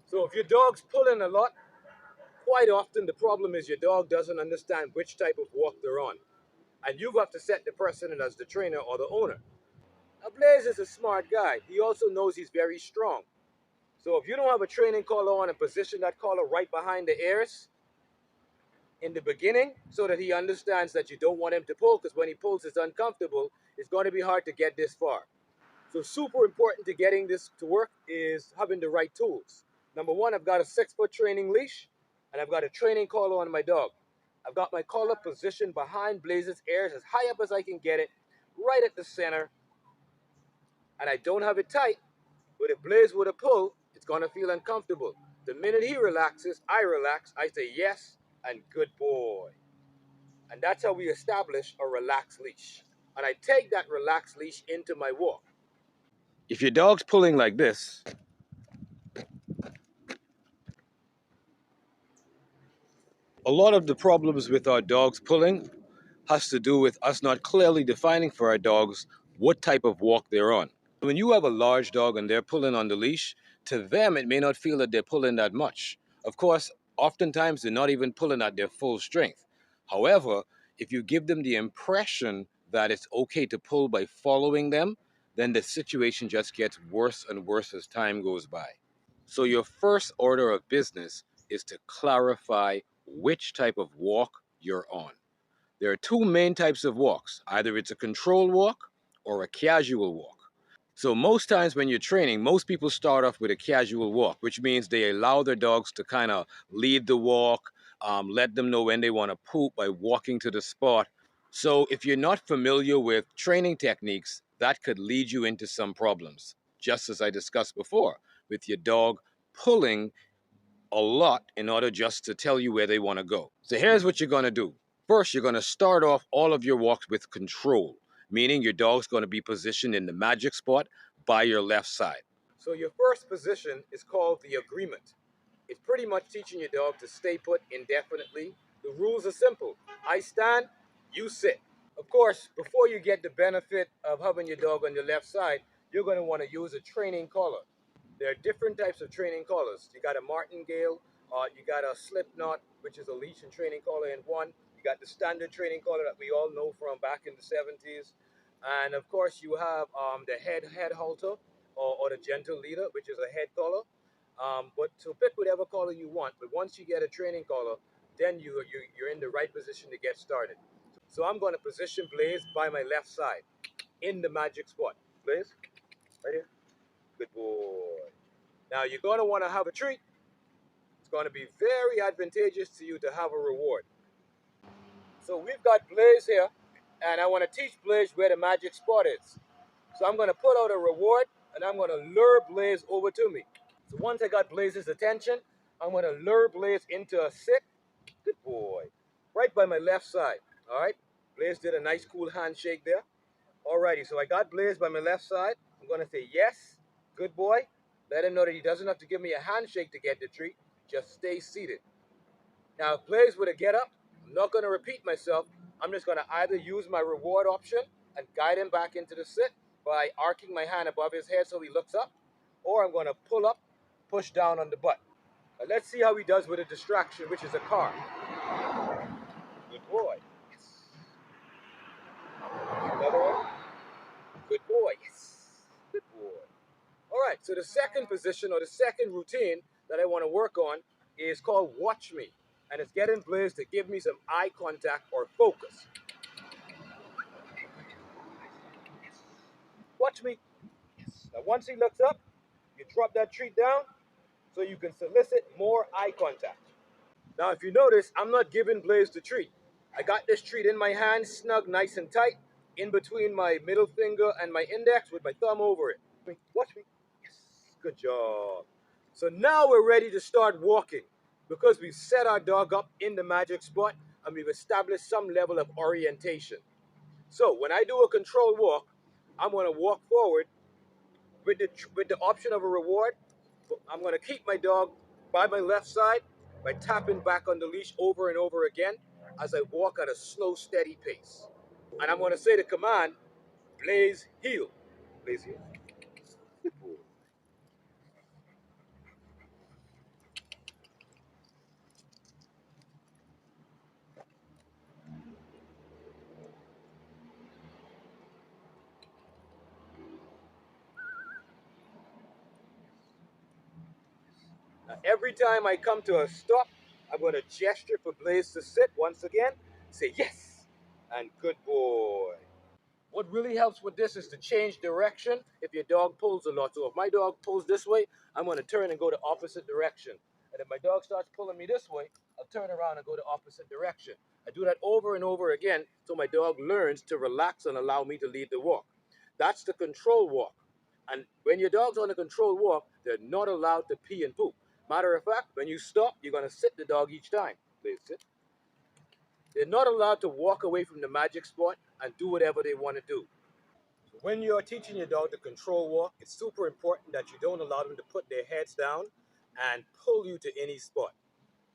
So if your dog's pulling a lot, quite often the problem is your dog doesn't understand which type of walk they're on. And you have to set the precedent as the trainer or the owner. Now Blaze is a smart guy. He also knows he's very strong. So if you don't have a training collar on and position that collar right behind the ears in the beginning so that he understands that you don't want him to pull, because when he pulls it's uncomfortable, it's going to be hard to get this far. So super important to getting this to work is having the right tools. Number one, I've got a 6-foot training leash and I've got a training collar on my dog. I've got my collar positioned behind Blaze's ears as high up as I can get it, right at the center. And I don't have it tight, but if Blaze were to pull, it's gonna feel uncomfortable. The minute he relaxes, I relax, I say yes, and good boy. And that's how we establish a relaxed leash. And I take that relaxed leash into my walk. If your dog's pulling like this, a lot of the problems with our dogs pulling has to do with us not clearly defining for our dogs what type of walk they're on. When you have a large dog and they're pulling on the leash, to them it may not feel that they're pulling that much. Of course, oftentimes they're not even pulling at their full strength. However, if you give them the impression that it's okay to pull by following them, then the situation just gets worse and worse as time goes by. So your first order of business is to clarify which type of walk you're on. There are two main types of walks. Either it's a controlled walk or a casual walk. So most times when you're training, most people start off with a casual walk, which means they allow their dogs to kind of lead the walk, let them know when they want to poop by walking to the spot. So if you're not familiar with training techniques, that could lead you into some problems, just as I discussed before, with your dog pulling a lot in order just to tell you where they want to go. So here's what you're going to do. First, you're going to start off all of your walks with control, meaning your dog's going to be positioned in the magic spot by your left side. So your first position is called the agreement. It's pretty much teaching your dog to stay put indefinitely. The rules are simple. I stand, you sit. Of course, before you get the benefit of having your dog on your left side, you're going to want to use a training collar. There are different types of training collars. You got a martingale, you got a slip knot, which is a leash and training collar in one. You got the standard training collar that we all know from back in the 70s. And of course, you have the head halter or the gentle leader, which is a head collar. But so pick whatever collar you want. But once you get a training collar, then you're in the right position to get started. So I'm going to position Blaze by my left side in the magic spot. Blaze, right here. Good boy. Now you're going to want to have a treat. It's going to be very advantageous to you to have a reward. So we've got Blaze here, and I want to teach Blaze where the magic spot is. So I'm going to put out a reward, and I'm going to lure Blaze over to me. So once I got Blaze's attention, I'm going to lure Blaze into a sit. Good boy. Right by my left side. All right. Blaze did a nice cool handshake there. Alrighty, so I got Blaze by my left side. I'm going to say yes. Good boy. Let him know that he doesn't have to give me a handshake to get the treat. Just stay seated. Now, if Blaze were to get up, I'm not going to repeat myself. I'm just going to either use my reward option and guide him back into the sit by arcing my hand above his head so he looks up, or I'm going to pull up, push down on the butt. Now, let's see how he does with a distraction, which is a car. Good boy. Yes. Another one. Good boy. Yes. Good boy. All right, so the second position or the second routine that I want to work on is called Watch Me. And it's getting Blaze to give me some eye contact or focus. Watch me. Yes. Now, once he looks up, you drop that treat down so you can solicit more eye contact. Now, if you notice, I'm not giving Blaze the treat. I got this treat in my hand, snug, nice and tight, in between my middle finger and my index with my thumb over it. Watch me. Yes. Good job. So now we're ready to start walking because we've set our dog up in the magic spot and we've established some level of orientation. So when I do a controlled walk, I'm going to walk forward with the option of a reward. I'm going to keep my dog by my left side by tapping back on the leash over and over again as I walk at a slow, steady pace. And I'm going to say the command, Blaze heel. Blaze heel. Good boy. Now, every time I come to a stop, I'm going to gesture for Blaze to sit once again. Say yes, and good boy. What really helps with this is to change direction if your dog pulls a lot. So if my dog pulls this way, I'm going to turn and go the opposite direction. And if my dog starts pulling me this way, I'll turn around and go the opposite direction. I do that over and over again so my dog learns to relax and allow me to lead the walk. That's the control walk. And when your dog's on a controlled walk, they're not allowed to pee and poop. Matter of fact, when you stop, you're going to sit the dog each time. Please sit. They're not allowed to walk away from the magic spot and do whatever they want to do. So when you're teaching your dog to control walk, it's super important that you don't allow them to put their heads down and pull you to any spot.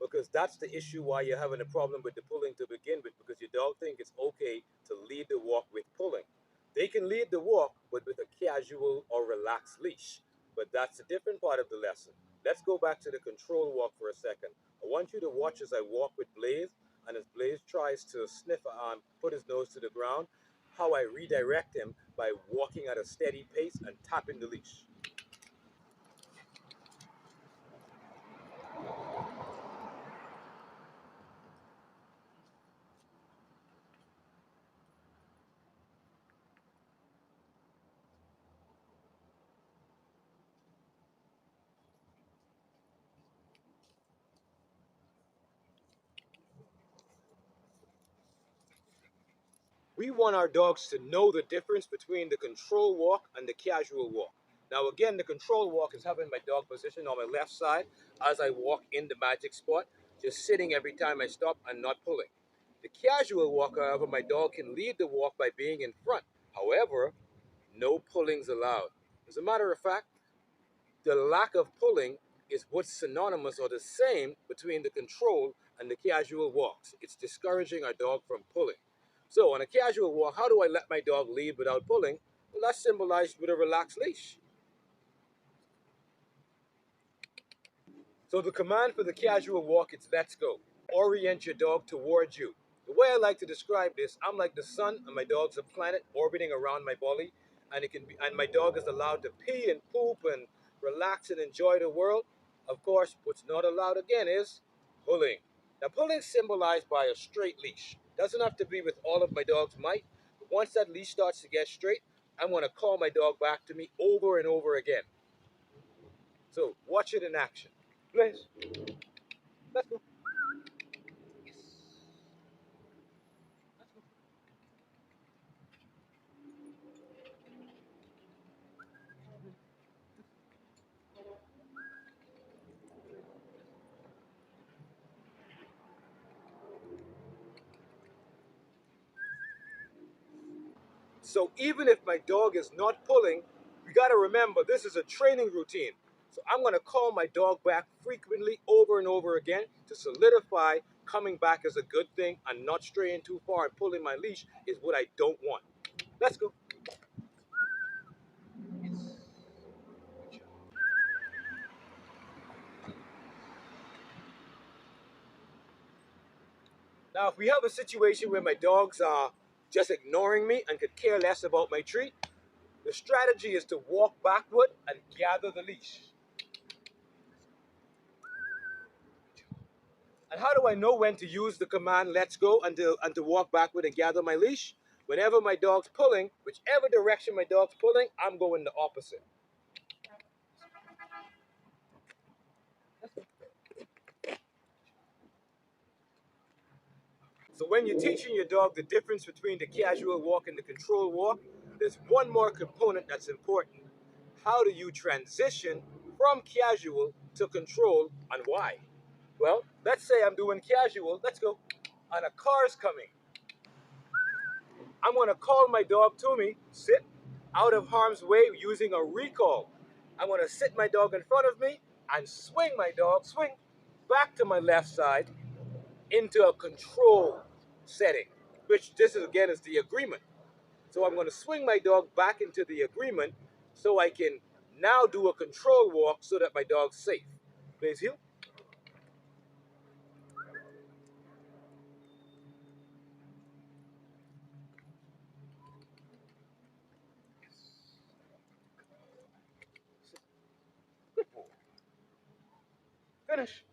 Because that's the issue why you're having a problem with the pulling to begin with, because your dog thinks it's okay to lead the walk with pulling. They can lead the walk, but with a casual or relaxed leash. But that's a different part of the lesson. Let's go back to the control walk for a second. I want you to watch as I walk with Blaze, and as Blaze tries to sniff, put his nose to the ground, how I redirect him by walking at a steady pace and tapping the leash. We want our dogs to know the difference between the control walk and the casual walk. Now again, the control walk is having my dog positioned on my left side as I walk in the magic spot, just sitting every time I stop and not pulling. The casual walk, however, my dog can lead the walk by being in front. However, no pulling's allowed. As a matter of fact, the lack of pulling is what's synonymous or the same between the control and the casual walks. It's discouraging our dog from pulling. So on a casual walk, how do I let my dog lead without pulling? Well, that's symbolized with a relaxed leash. So the command for the casual walk is let's go. Orient your dog towards you. The way I like to describe this, I'm like the sun and my dog's a planet orbiting around my belly, and it can be, and my dog is allowed to pee and poop and relax and enjoy the world. Of course, what's not allowed again is pulling. Now pulling is symbolized by a straight leash. Doesn't have to be with all of my dog's might, but once that leash starts to get straight, I'm going to call my dog back to me over and over again. So watch it in action. Please, let's go. So even if my dog is not pulling, we got to remember this is a training routine. So I'm going to call my dog back frequently over and over again to solidify coming back as a good thing and not straying too far and pulling my leash is what I don't want. Let's go. Now, if we have a situation where my dogs are just ignoring me and could care less about my treat, the strategy is to walk backward and gather the leash. And how do I know when to use the command let's go and to walk backward and gather my leash? Whenever my dog's pulling, whichever direction my dog's pulling, I'm going the opposite. So when you're teaching your dog the difference between the casual walk and the control walk, there's one more component that's important. How do you transition from casual to control and why? Well, let's say I'm doing casual, let's go, and a car's coming. I'm going to call my dog to me, sit out of harm's way using a recall. I'm going to sit my dog in front of me and swing my dog, swing back to my left side into a control setting, which this is again is the agreement. So I'm going to swing my dog back into the agreement so I can now do a control walk so that my dog's safe. Please heel. Finish.